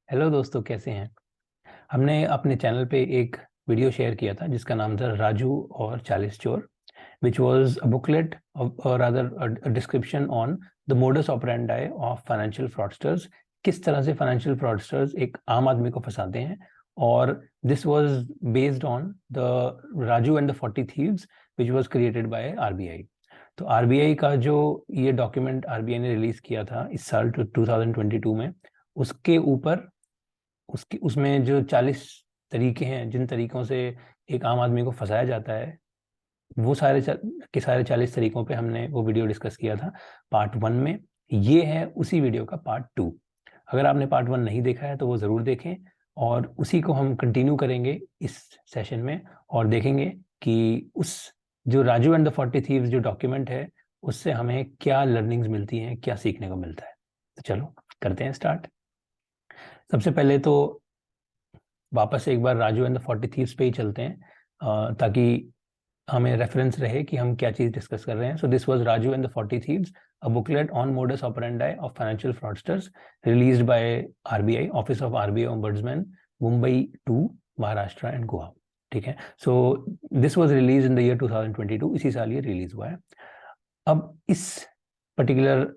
Hello दोस्तों, कैसे हैं। हमने अपने चैनल पे एक वीडियो शेयर किया था जिसका नाम था राजू और 40 चोर, विच वाज अ बुकलेट और other description on the modus operandi of financial fraudsters. किस तरह से फाइनेंशियल फ्रॉडस्टर्स एक आम आदमी को फंसाते हैं। और this was based on the Raju and the 40 thieves which was created by RBI. तो आरबीआई का जो ये डॉक्यूमेंट आरबीआई ने रिलीज किया था इस साल 2022 में, उसके ऊपर उसकी उसमें जो 40 तरीके हैं जिन तरीकों से एक आम आदमी को फंसाया जाता है, वो के सारे 40 तरीकों पे हमने वो वीडियो डिस्कस किया था पार्ट 1 में। ये है उसी वीडियो का पार्ट 2। अगर आपने पार्ट 1 नहीं देखा है तो वो ज़रूर देखें, और उसी को हम कंटिन्यू करेंगे इस सेशन में और देखेंगे कि उस जो राजू एंड द 40 थीव्स जो डॉक्यूमेंट है उससे हमें क्या लर्निंग्स मिलती हैं, क्या सीखने को मिलता है। तो चलो करते हैं स्टार्ट। सबसे पहले तो वापस एक बार राजू एंड द 40 थीव्स पे ही चलते हैं, ताकि हमें रेफरेंस रहे कि हम क्या चीज डिस्कस कर रहे हैं। So this was Raju and the 40 thieves, a booklet on modus operandi of financial fraudsters, released by RBI, office of RBI ombudsman, Mumbai 2, Maharashtra and Goa. ठीक है, so this was release in the year 2022, इसी साल ये रिलीज हुआ है। अब इस पर्टिकुलर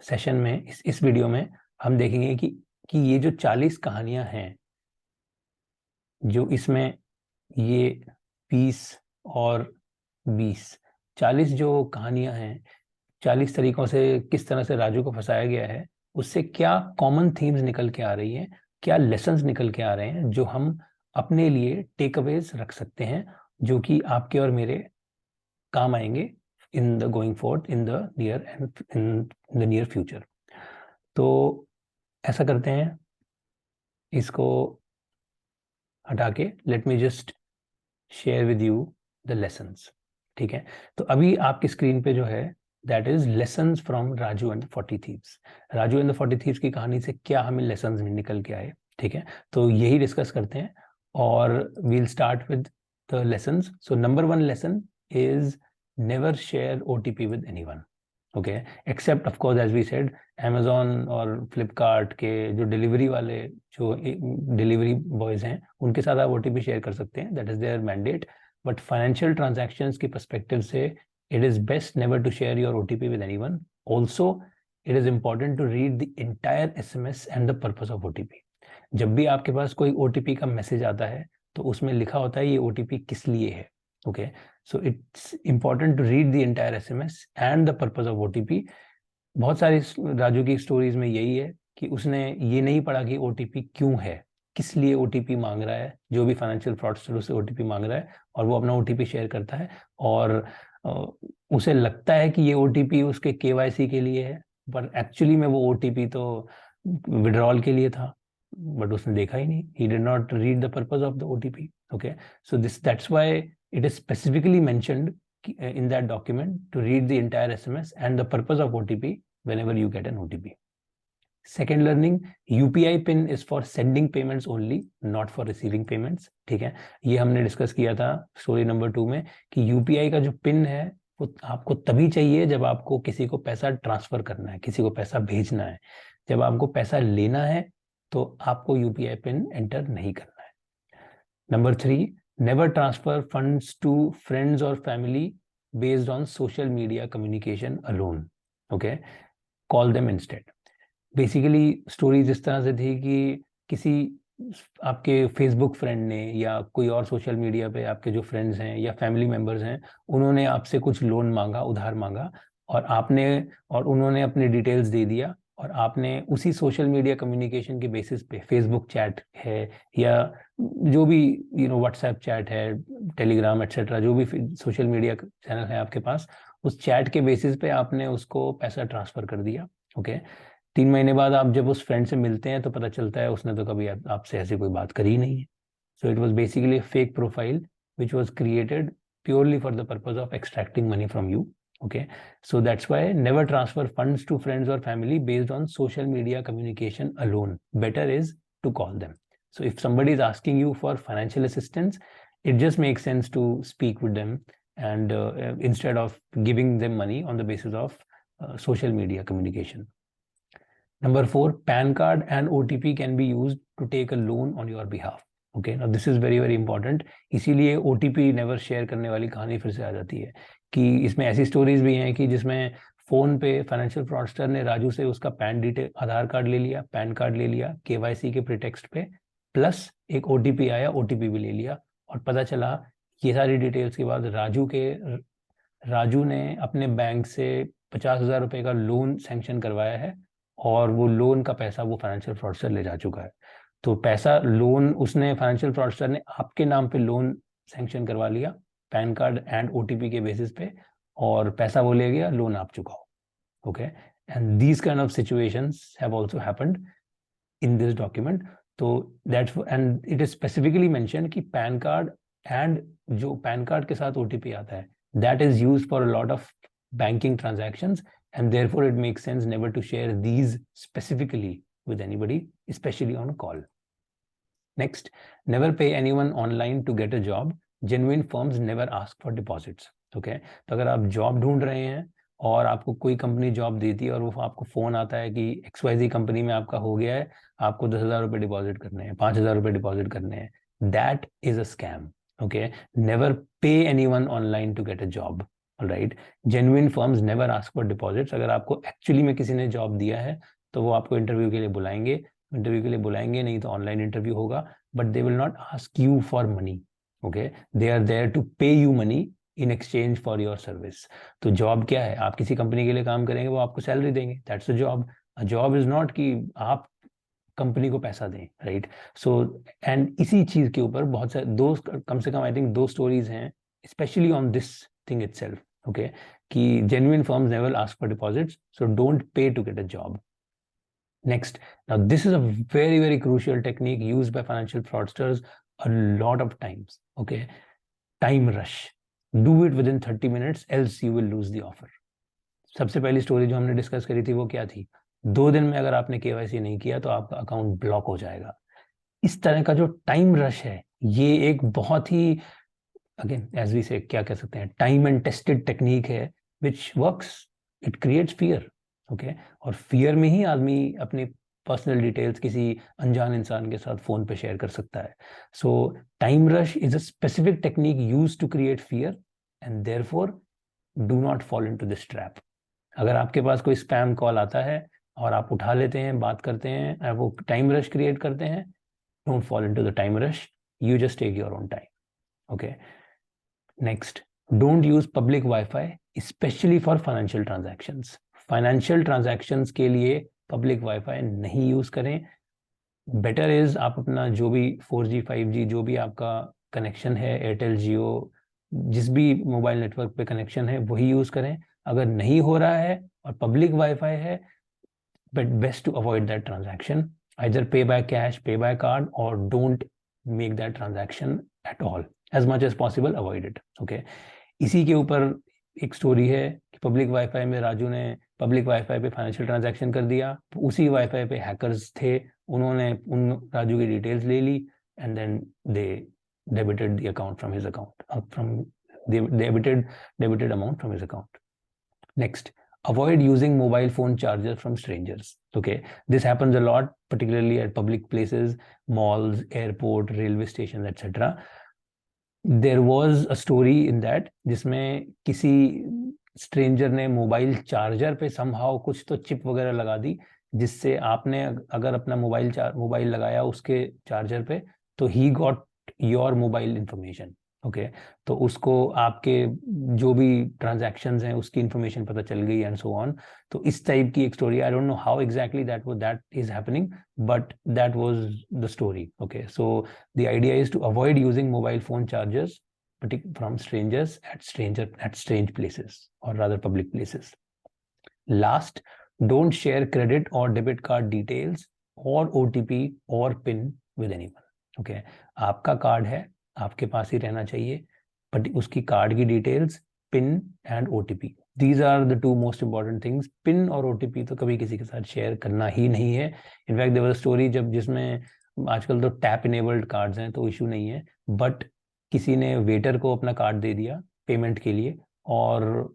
सेशन में, इस वीडियो में हम देखेंगे कि ये जो 40 कहानियां हैं, जो इसमें ये 20 और 20 40 जो कहानियां हैं, 40 तरीकों से किस तरह से राजू को फंसाया गया है, उससे क्या कॉमन थीम्स निकल के आ रही हैं, क्या लेसन्स निकल के आ रहे हैं जो हम अपने लिए टेक अवेज रख सकते हैं, जो कि आपके और मेरे काम आएंगे in the going fourth in the near and in the near future. तो ऐसा करते हैं, इसको हटा के let me just share with you the lessons. ठीक है, तो अभी आपकी स्क्रीन पे जो है that is lessons from Raju and 40 thieves. Raju and the 40 thieves की कहानी से क्या हमें लेसन्स निकल के आए। ठीक है, तो यही डिस्कस करते हैं और we'll start with the lessons. So number 1 lesson is never share OTP with anyone. Okay, except of course as we said, Amazon और फ्लिपकार्ट के जो डिलीवरी वाले, जो डिलीवरी बॉयज हैं, उनके साथ आप ओटीपी शेयर कर सकते हैं, that is their mandate. But financial transactions की पर्सपेक्टिव से it is best never to share your OTP with anyone. Also it is important to read the entire SMS and the purpose of OTP. जब भी आपके पास कोई OTP का message आता है तो उसमें लिखा होता है ये ओटीपी किस लिए है। Okay, so it's important to read the entire SMS and the purpose of OTP. बहुत सारी राजू की स्टोरीज में यही है कि उसने ये नहीं पढ़ा कि ओटीपी क्यों है, किस लिए ओटीपी मांग रहा है, जो भी फाइनेंशियल फ्रॉडस्टर उससे ओटीपी मांग रहा है, और वो अपना ओटीपी शेयर करता है। और उसे लगता है कि ये ओटीपी उसके केवाईसी के लिए है, पर एक्चुअली में वो ओटीपी तो विड्रॉल के लिए था, बट उसने देखा ही नहीं, he did not read the purpose of the OTP. Okay, so this that's why it is specifically mentioned in that document to read the entire SMS and the purpose of OTP whenever you get an OTP. Second learning, UPI PIN is for sending payments only, not for receiving payments. ठीक है, ये हमने discuss किया था story number 2 में कि UPI का जो पिन है वो आपको तभी चाहिए जब आपको किसी को पैसा ट्रांसफर करना है, किसी को पैसा भेजना है। जब आपको पैसा लेना है तो आपको यूपीआई पिन एंटर नहीं करना है। Number 3, never transfer funds to friends or family based on social media communication alone. Okay, call them instead. Basically stories इस तरह से थी कि किसी आपके फेसबुक फ्रेंड ने या कोई और सोशल मीडिया पे आपके जो फ्रेंड्स हैं या फैमिली मेंबर्स हैं, उन्होंने आपसे कुछ लोन मांगा, उधार मांगा, और आपने और उन्होंने अपनी डिटेल्स दे दिया, और आपने उसी सोशल मीडिया कम्युनिकेशन के बेसिस पे, फेसबुक चैट है या जो भी व्हाट्सएप चैट है, टेलीग्राम एक्सेट्रा, जो भी सोशल मीडिया चैनल है आपके पास, उस चैट के बेसिस पे आपने उसको पैसा ट्रांसफर कर दिया। ओके, 3 महीने बाद आप जब उस फ्रेंड से मिलते हैं तो पता चलता है उसने तो कभी आपसे ऐसी कोई बात करी ही नहीं है। So it was basically fake profile which was created purely for the purpose of extracting money from you. Okay, so that's why never transfer funds to friends or family based on social media communication alone. Better is to call them. So if somebody is asking you for financial assistance, it just makes sense to speak with them, and instead of giving them money on the basis of social media communication. Number 4, PAN card and OTP can be used to take a loan on your behalf. Okay, now this is very very important. इसीलिए OTP never share करने वाली कहानी फिर से आ जाती है कि इसमें ऐसी स्टोरीज भी हैं कि जिसमें फोन पे फाइनेंशियल फ्रॉडस्टर ने राजू से उसका पैन डिटेल, आधार कार्ड ले लिया, पैन कार्ड ले लिया KYC के प्रिटेक्स्ट पे, प्लस एक OTP आया, OTP भी ले लिया, और पता चला ये सारी डिटेल्स के बाद राजू ने अपने बैंक से 50,000 रुपए का लोन सैंक्शन करवाया है, और वो लोन का पैसा वो फाइनेंशियल फ्रॉडस्टर ले जा चुका है। तो पैसा लोन उसने, फाइनेंशियल फ्रॉडस्टर ने आपके नाम पे लोन सैंक्शन करवा लिया पैन कार्ड एंड OTP के बेसिस पे, और पैसा वो ले गया, लोन आप चुकाओ। Okay, and these kind of situations have also happened in this document. तो that's, and it is specifically mention कि पैन कार्ड एंड जो पैन कार्ड के साथ OTP आता है, that is used for a lot of banking transactions, and therefore it makes sense never to share these specifically with anybody, especially on a call. Next, never pay anyone online to get a job. Genuine firms never ask for deposits. Okay, तो अगर आप job ढूंढ रहे हैं और आपको कोई company job देती है और वो आपको फोन आता है कि XYZ कंपनी में आपका हो गया है, आपको 10,000 रुपए डिपॉजिट करने हैं, 5,000 रुपए डिपॉजिट करने हैं, that is a scam. Okay, never pay anyone online to get a job. All right, genuine firms never ask for deposits. अगर आपको एक्चुअली में किसी ने जॉब दिया है तो वो आपको इंटरव्यू के लिए बुलाएंगे, नहीं तो ऑनलाइन इंटरव्यू होगा, but they will not ask you for money. Okay, they are there to pay you money in exchange for your service. तो जॉब क्या है, आप किसी कंपनी के लिए काम करेंगे, वो आपको सैलरी देंगे, that's a job. A job is not कि आप कंपनी को पैसा दें, राइट. सो एंड इसी चीज के ऊपर बहुत सारे दो, कम से कम आई थिंक 2 स्टोरीज हैं specially on this thing itself. Okay, कि genuine firms never ask for deposits, so don't pay to get a job. Next, now this is a very very crucial technique used by financial fraudsters a lot of times. Okay, time rush. Do it within 30 minutes else you will lose the offer. सबसे पहली story जो हमने discuss करी थी वो क्या थी, 2 दिन में अगर आपने KYC नहीं किया तो आपका अकाउंट ब्लॉक हो जाएगा. इस तरह का जो टाइम रश है, ये एक बहुत ही, अगेन एज वी से क्या कह सकते हैं, टाइम एंड टेस्टेड टेक्निक है which works. It creates fear. Okay, और फियर में ही आदमी अपनी पर्सनल डिटेल्स किसी अनजान इंसान के साथ फोन पे शेयर कर सकता है. So time rush is a specific technique used to create fear, and therefore do not fall into this trap. अगर आपके पास कोई स्पैम कॉल आता है और आप उठा लेते हैं, बात करते हैं, वो टाइम रश क्रिएट करते हैं, don't fall into the time rush, you just take your own time. Okay, next, don't use public wifi specially for financial transactions. Financial transactions के लिए पब्लिक वाईफाई नहीं यूज करें. बेटर इज आप अपना जो भी 4G 5G जो भी आपका कनेक्शन है, एयरटेल, जियो, जिस भी मोबाइल नेटवर्क पे कनेक्शन है वही यूज करें. अगर नहीं हो रहा है और पब्लिक वाईफाई है, but best to avoid that transaction. Either pay by cash, pay by card, और don't make that transaction at all. As much as possible avoid it. Okay, इसी के ऊपर एक स्टोरी है कि पब्लिक वाईफाई में राजू ने पब्लिक वाईफाई पे फाइनेंशियल ट्रांजैक्शन कर दिया. उसी वाईफाई पे हैकर्स थे, उन्होंने उन राजू की डिटेल्स ले ली, and then they debited the account from his account, they debited amount from his account. Next, avoid using mobile phone chargers from strangers. Okay, this happens a lot, particularly at public places, malls, airport, railway stations, etc. There was a story in that जिसमें किसी stranger ने mobile charger पे somehow कुछ तो chip वगैरह लगा दी, जिससे आपने अगर अपना मोबाइल लगाया उसके चार्जर पे, तो he got your mobile information. Okay, तो उसको आपके जो भी ट्रांजैक्शंस हैं उसकी इंफॉर्मेशन पता चल गई, एंड सो ऑन. तो इस टाइप की एक story, I don't know how exactly that is happening, but that was the story. Okay, so the idea is to avoid using mobile phone chargers from strangers at strange places, or rather public places. Last, don't share credit or debit card details or OTP or PIN with anyone. Okay, आपका card है, आपके पास ही रहना चाहिए, but उसकी card की details, pin and OTP, these are the two most important things. Pin और OTP तो कभी किसी के साथ शेयर करना ही नहीं है. In fact there was a story जिसमें आजकल तो टैप इनेबल्ड कार्ड्स हैं तो इशू नहीं है, बट किसी ने वेटर को अपना कार्ड दे दिया पेमेंट के लिए, और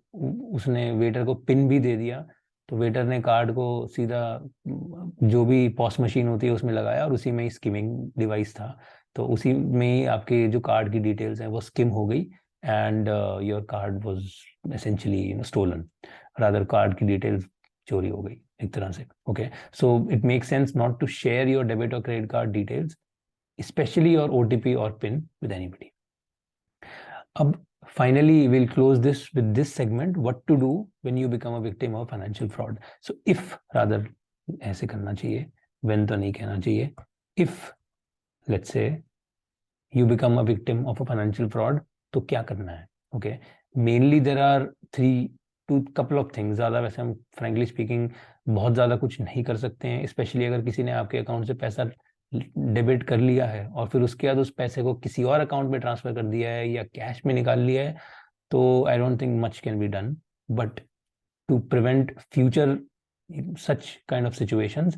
उसने वेटर को पिन भी दे दिया, तो वेटर ने कार्ड को सीधा जो भी पॉस मशीन होती है उसमें लगाया और उसी में ही स्किमिंग डिवाइस था, तो उसी में ही आपके जो कार्ड की डिटेल्स हैं वो स्किम हो गई and your card was essentially stolen, rather card की डिटेल्स चोरी हो गई एक तरह से। Okay, so it make sense not to share your debit और credit card details, especially your OTP or PIN with anybody. अब finally we'll close this with this segment, what to do when you become a victim of financial fraud. So if rather ऐसे करना चाहिए, when तो नहीं कहना चाहिए, if let's say you become a victim of a financial fraud, तो क्या करना है? Okay, mainly there are two couple of things. ज़्यादा वैसे हम frankly speaking बहुत ज़्यादा कुछ नहीं कर सकते हैं, स्पेशली अगर किसी ने आपके अकाउंट से पैसा डेबिट कर लिया है और फिर उसके बाद उस पैसे को किसी और अकाउंट में ट्रांसफर कर दिया है या कैश में निकाल लिया है, तो I don't think much can be done, but to prevent future such kind of situations,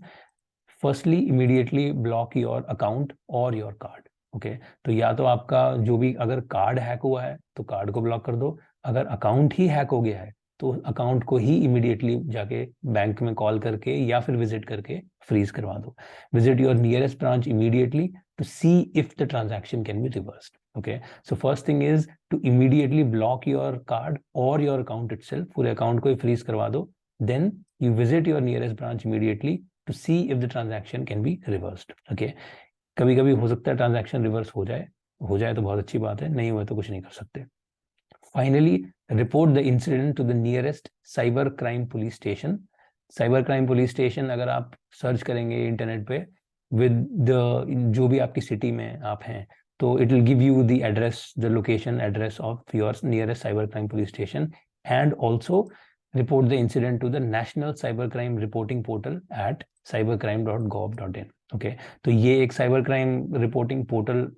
firstly immediately block your account और योर कार्ड। ओके, तो या तो आपका जो भी, अगर कार्ड हैक हुआ है तो कार्ड को ब्लॉक कर दो, अगर अकाउंट ही हैक हो गया है तो अकाउंट को ही इमीडिएटली जाके बैंक में कॉल करके या फिर विजिट करके फ्रीज करवा दो। Visit your nearest branch immediately to see if the transaction can be reversed. Okay, so first thing is to immediately block your card और योर अकाउंट इटसेल्फ, पूरे अकाउंट को ही फ्रीज करवा दो, then you visit your nearest branch immediately to see if the transaction can be reversed. Okay, कभी कभी हो सकता है ट्रांजैक्शन रिवर्स हो जाए तो बहुत अच्छी बात है, नहीं हुआ तो कुछ नहीं कर सकते। Finally, report the incident to the nearest cyber crime police station. Cyber crime police station अगर आप सर्च करेंगे इंटरनेट पे with the जो भी आपकी सिटी में आप हैं, तो it will give you the address, the location address of your nearest cyber crime police station, and also report the incident to the National Cybercrime Reporting Portal at cybercrime.gov.in. Okay, तो ये एक cyber crime reporting portal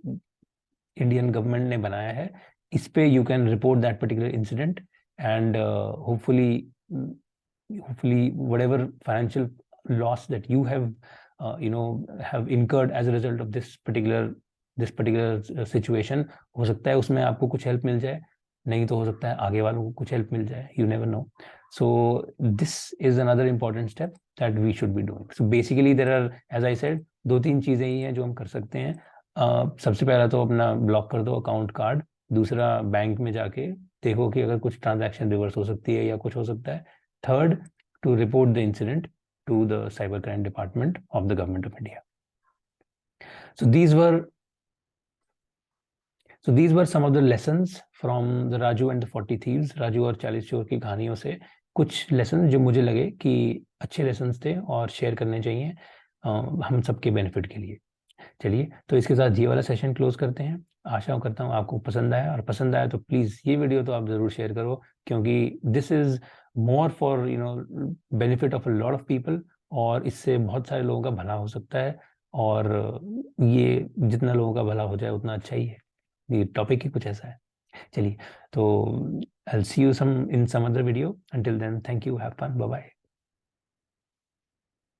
Indian government ने बनाया है, इस पे you can report that particular incident and hopefully whatever financial loss that you have have incurred as a result of this particular situation, हो सकता है उसमें आपको कुछ हेल्प मिल जाए, नहीं तो हो सकता है आगे वालों को कुछ हेल्प मिल जाए, you never know. So this is another important step that we should be doing. So basically there are, as I said, 2-3 चीजें ही हैं जो हम कर सकते हैं। सबसे पहला तो अपना ब्लॉक कर दो अकाउंट कार्ड, दूसरा बैंक में जाके देखो कि अगर कुछ ट्रांजैक्शन रिवर्स हो सकती है या कुछ हो सकता है, third to report the incident to the cyber crime department of the government of India. So these were some of the lessons from the Raju and the 40 Thieves, Raju और 40 चोर की कहानियों से कुछ लेसन जो मुझे लगे कि अच्छे लेसन थे और शेयर करने चाहिए हम सबके बेनिफिट के लिए। चलिए, तो इसके साथ ये वाला सेशन क्लोज करते हैं। आशा करता हूँ आपको पसंद आया, और पसंद आया तो प्लीज़ ये वीडियो तो आप ज़रूर शेयर करो, क्योंकि this is more for benefit of a lot of people, और इससे बहुत सारे लोगों का भला हो सकता है, और ये जितना लोगों का भला हो जाए उतना अच्छा ही है, ये टॉपिक ही कुछ ऐसा है। चलिए, तो I'll see you in some other video. Until then, thank you, have fun, bye bye.